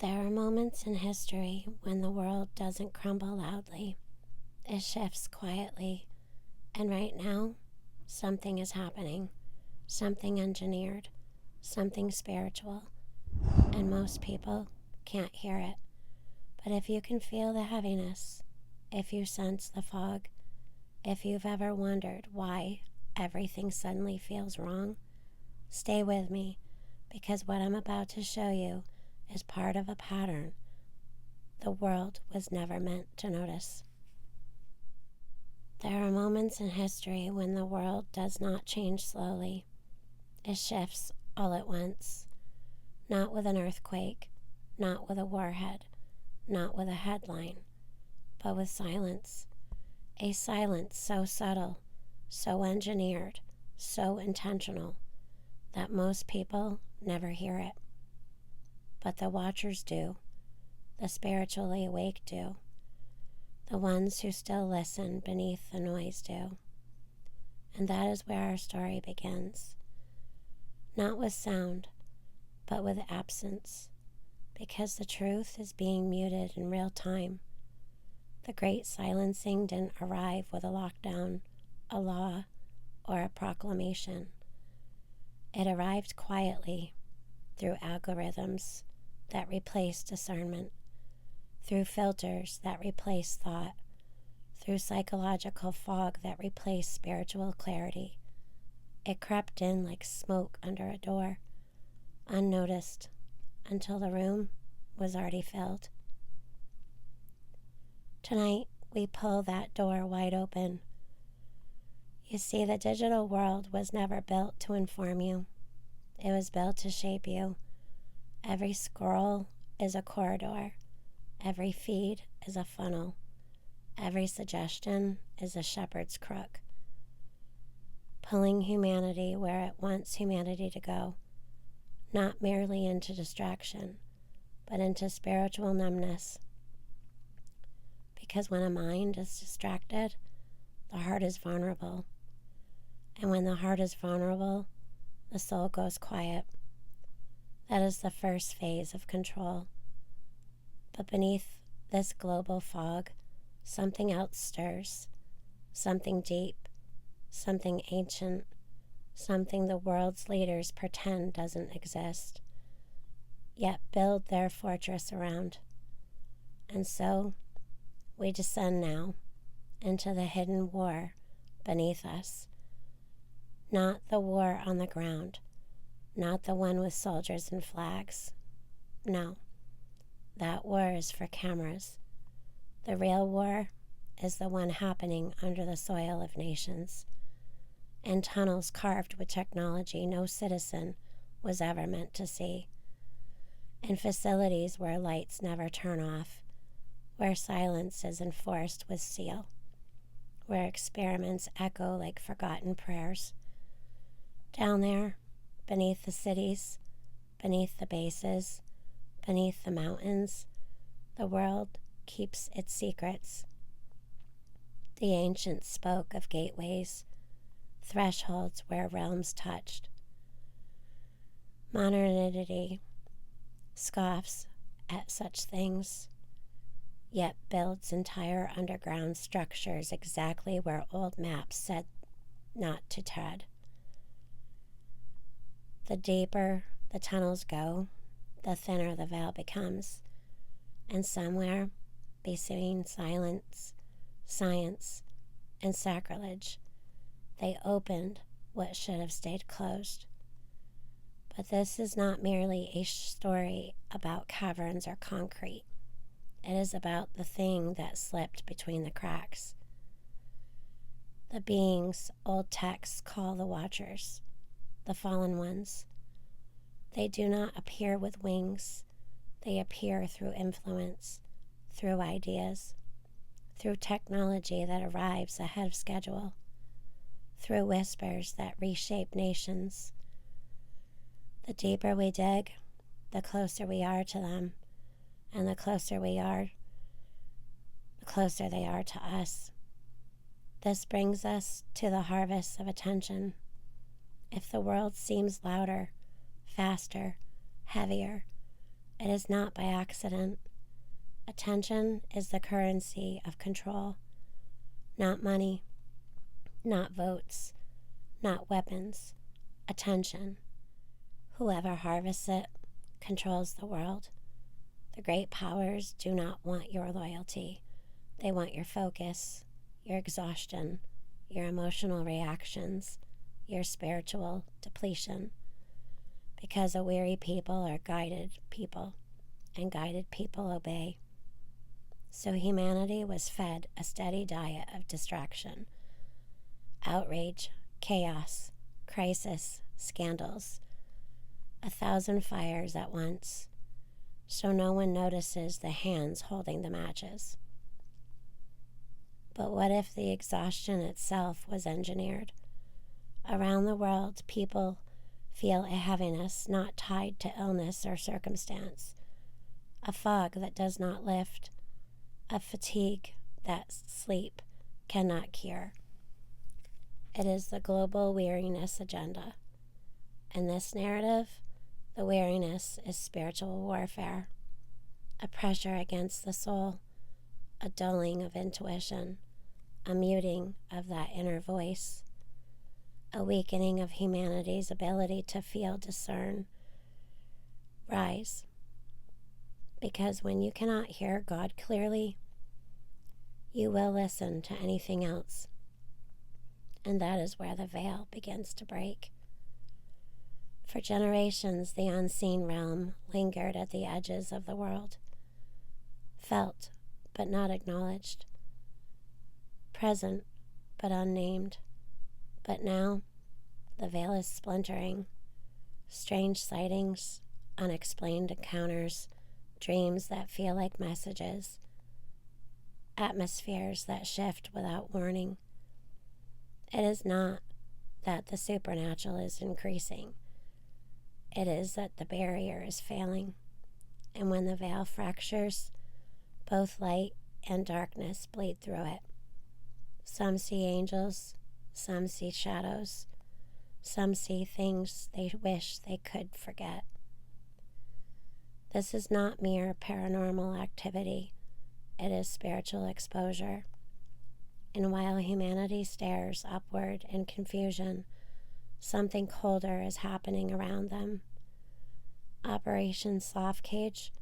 There are moments in history when the world doesn't crumble loudly. It shifts quietly. And right now, something is happening. Something engineered. Something spiritual. And most people can't hear it. But if you can feel the heaviness, if you sense the fog, if you've ever wondered why everything suddenly feels wrong, stay with me, because what I'm about to show you is part of a pattern the world was never meant to notice. There are moments in history when the world does not change slowly. It shifts all at once. Not with an earthquake, not with a warhead, not with a headline, but with silence. A silence so subtle, so engineered, so intentional, that most people never hear it. But the watchers do. The spiritually awake do. The ones who still listen beneath the noise do. And that is where our story begins. Not with sound, but with absence, because the truth is being muted in real time. The great silencing didn't arrive with a lockdown, a law, or a proclamation. It arrived quietly through algorithms that replace discernment, through filters that replace thought, through psychological fog that replace spiritual clarity. It crept in like smoke under a door, unnoticed, until the room was already filled. Tonight, we pull that door wide open. You see, the digital world was never built to inform you. It was built to shape you. Every scroll is a corridor. Every feed is a funnel. Every suggestion is a shepherd's crook, pulling humanity where it wants humanity to go, not merely into distraction, but into spiritual numbness. Because when a mind is distracted, the heart is vulnerable. And when the heart is vulnerable, the soul goes quiet. That is the first phase of control. But beneath this global fog, something else stirs, something deep, something ancient, something the world's leaders pretend doesn't exist, yet build their fortress around. And so, we descend now into the hidden war beneath us. Not the war on the ground, not the one with soldiers and flags. No, that war is for cameras. The real war is the one happening under the soil of nations, in tunnels carved with technology no citizen was ever meant to see, in facilities where lights never turn off, where silence is enforced with steel, where experiments echo like forgotten prayers. Down there, beneath the cities, beneath the bases, beneath the mountains, the world keeps its secrets. The ancients spoke of gateways, thresholds where realms touched. Modernity scoffs at such things, yet builds entire underground structures exactly where old maps said not to tread. The deeper the tunnels go, the thinner the veil becomes, and somewhere between silence, science, and sacrilege, they opened what should have stayed closed. But this is not merely a story about caverns or concrete. It is about the thing that slipped between the cracks. The beings old texts call the watchers, the fallen ones. They do not appear with wings. They appear through influence, through ideas, through technology that arrives ahead of schedule, through whispers that reshape nations. The deeper we dig, the closer we are to them, and the closer we are, the closer they are to us. This brings us to the harvest of attention. If the world seems louder, faster, heavier, It is not by accident. Attention is the currency of control, not money, not votes, not weapons. Attention. Whoever harvests it controls the world. The great powers do not want your loyalty. They want your focus, your exhaustion, your emotional reactions, your spiritual depletion. Because a weary people are guided people, and guided people obey. So humanity was fed a steady diet of distraction, outrage, chaos, crisis, scandals, 1,000 fires at once, so no one notices the hands holding the matches. But what if the exhaustion itself was engineered? Around the world, people feel a heaviness not tied to illness or circumstance, a fog that does not lift, a fatigue that sleep cannot cure. It is the global weariness agenda. In this narrative, the weariness is spiritual warfare, a pressure against the soul, a dulling of intuition, a muting of that inner voice, a weakening of humanity's ability to feel, discern, rise. Because when you cannot hear God clearly, you will listen to anything else. And that is where the veil begins to break. For generations, the unseen realm lingered at the edges of the world, felt but not acknowledged, present but unnamed. But now, the veil is splintering. Strange sightings, unexplained encounters, dreams that feel like messages, atmospheres that shift without warning. It is not that the supernatural is increasing. It is that the barrier is failing. And when the veil fractures, both light and darkness bleed through it. Some see angels, some see shadows, some see things they wish they could forget. This is not mere paranormal activity. It is spiritual exposure. And while humanity stares upward in confusion, something colder is happening around them. Operation Soft Cage,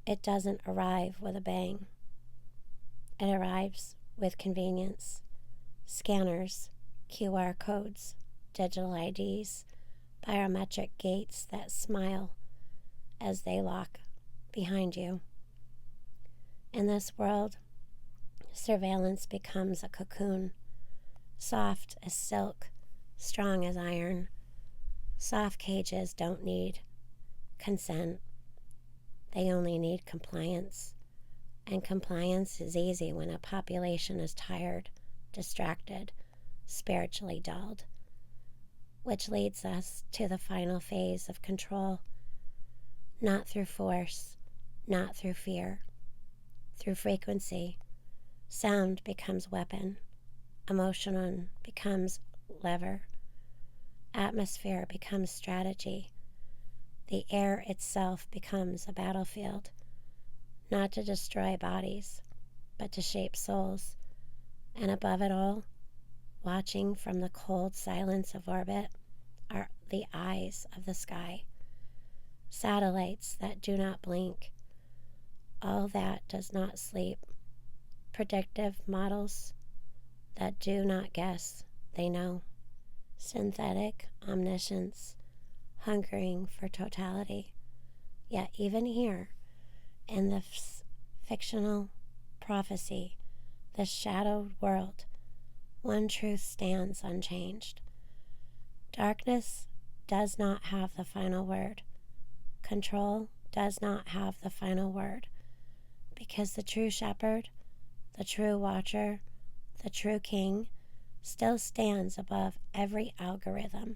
it doesn't arrive with a bang. It arrives with convenience. Scanners, QR codes, digital IDs, biometric gates that smile as they lock behind you. In this world, surveillance becomes a cocoon, soft as silk, strong as iron. Soft cages don't need consent. They only need compliance. And compliance is easy when a population is tired, distracted, spiritually dulled. Which leads us to the final phase of control. Not through force, not through fear, through frequency. Sound becomes weapon. Emotion becomes lever. Atmosphere becomes strategy. The air itself becomes a battlefield, not to destroy bodies, but to shape souls. And above it all, watching from the cold silence of orbit, are the eyes of the sky. Satellites that do not blink. All that does not sleep. Predictive models that do not guess, they know. Synthetic omniscience, hungering for totality. Yet even here, in the fictional prophecy, the shadowed world, one truth stands unchanged. Darkness does not have the final word. Control does not have the final word. Because the true shepherd, the true watcher, the true king, still stands above every algorithm,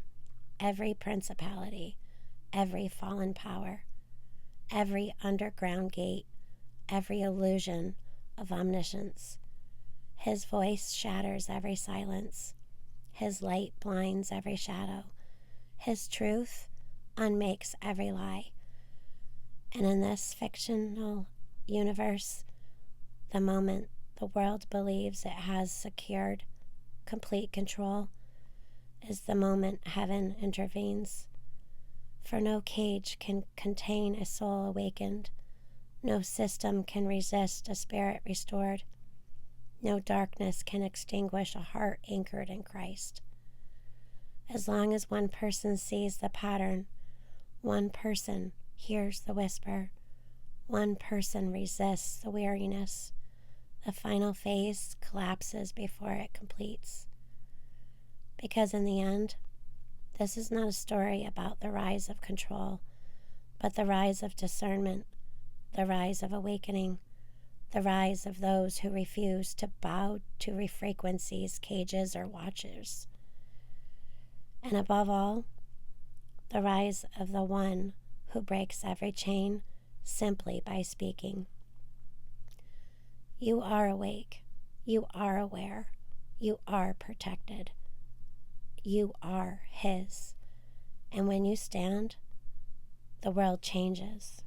every principality, every fallen power, every underground gate, every illusion of omniscience. His voice shatters every silence. His light blinds every shadow. His truth unmakes every lie. And in this fictional universe, the moment the world believes it has secured complete control is the moment heaven intervenes. For no cage can contain a soul awakened. No system can resist a spirit restored. No darkness can extinguish a heart anchored in Christ. As long as one person sees the pattern, one person hears the whisper, one person resists the weariness, the final phase collapses before it completes. Because in the end, this is not a story about the rise of control, but the rise of discernment, the rise of awakening, the rise of those who refuse to bow to frequencies, cages, or watchers. And above all, the rise of the one who breaks every chain simply by speaking. You are awake. You are aware. You are protected. You are His. And when you stand, the world changes.